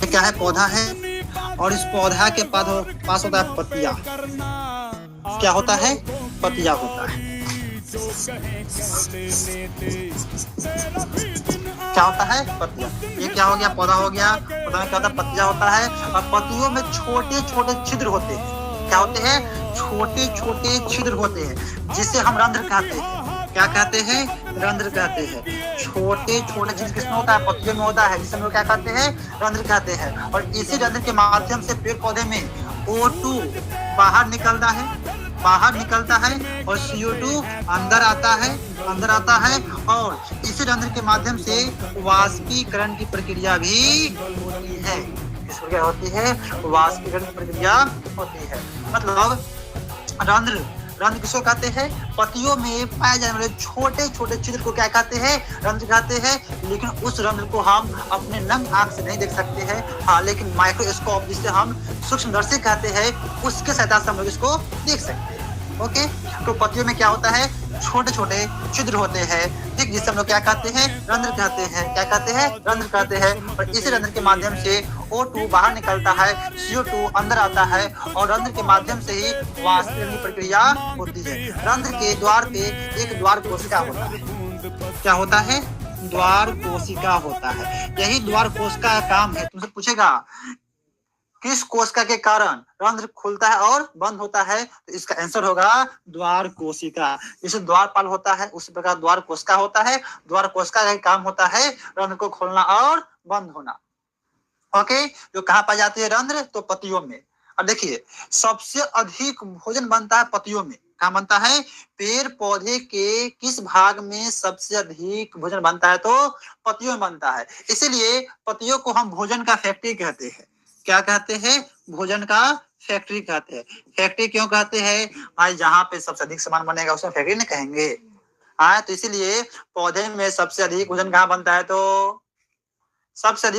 ये क्या है? पौधा है, और इस पौधा के पास होता है पत्तियां। क्या होता है? पत्तियां होता है। क्या होता है? पत्तियां। ये क्या हो गया? पौधा हो गया। पौधा में क्या होता है? पत्तियां होता है, और पत्तियों में छोटे छोटे छिद्र होते हैं। क्या होते हैं? छोटे छोटे छिद्र होते हैं, जिसे हम रंध्र कहते हैं। क्या कहते हैं? रंध्र कहते हैं। छोटे छोटे छिद्र किसमें होता है? पत्तियों में होता है, जिसे हम लोग क्या कहते हैं? रंध्र कहते हैं। और इसी रंध्र के माध्यम से पेड़ पौधे में O2 बाहर निकलता है, बाहर निकलता है, और CO2 अंदर आता है, और इसी रंध्र के माध्यम से वाष्पीकरण की प्रक्रिया भी होती है। किस प्रक्रिया होती है? वाष्पीकरण की प्रक्रिया होती है। मतलब रंध्र, रंध्र किसको कहते हैं? पत्तियों में पाए जाने वाले छोटे छोटे छिद्र को क्या कहते हैं? रंध्र कहते हैं। लेकिन उस रंध्र को हम अपने नंग आंख से नहीं देख सकते हैं, हाँ, लेकिन माइक्रोस्कोप, जिसे हम सूक्ष्मदर्शी कहते हैं, उसके सहायता से हम लोग इसको देख सकते हैं। ओके, तो पत्तियों में क्या होता है? छोटे छोटे छिद्र होते हैं, ठीक, जिसे हम लोग क्या कहते हैं? रंध्र कहते हैं। क्या कहते हैं? रंध्र कहते हैं। और इसी रंध्र के माध्यम से O2 बाहर निकलता है, CO2 अंदर आता है, और रंध्र के माध्यम से ही वाष्पीकरण की प्रक्रिया होती है। रंध्र के द्वार पे एक द्वार कोशिका होता है। क्या होता है? द्वार कोशिका होता है। यही द्वार कोशिका का काम है। तुमसे पूछेगा किस कोशिका के कारण रंध्र खुलता है और बंद होता है, तो इसका आंसर होगा द्वार कोशिका। जैसे द्वारपाल होता है, उसी प्रकार द्वार कोशिका होता है। द्वार कोशिका का काम होता है रंध्र को खोलना और बंद होना। ओके, जो कहाँ पाई जाती है रंध्र? तो पत्तियों में। अब देखिए, सबसे अधिक भोजन बनता है पत्तियों में। कहाँ बनता है? पेड़ पौधे के किस भाग में सबसे अधिक भोजन बनता है? तो पत्तियों में बनता है। इसीलिए पत्तियों को हम भोजन का फैक्ट्री कहते हैं। क्या कहते हैं? भोजन का फैक्ट्री कहते हैं। फैक्ट्री क्यों कहते हैं? भाई, जहाँ पे सबसे अधिक सामान बनेगा उसमें फैक्ट्री नहीं कहेंगे। हाँ, तो इसीलिए पौधे में सबसे अधिक भोजन कहाँ बनता है? तो सबसे अधिक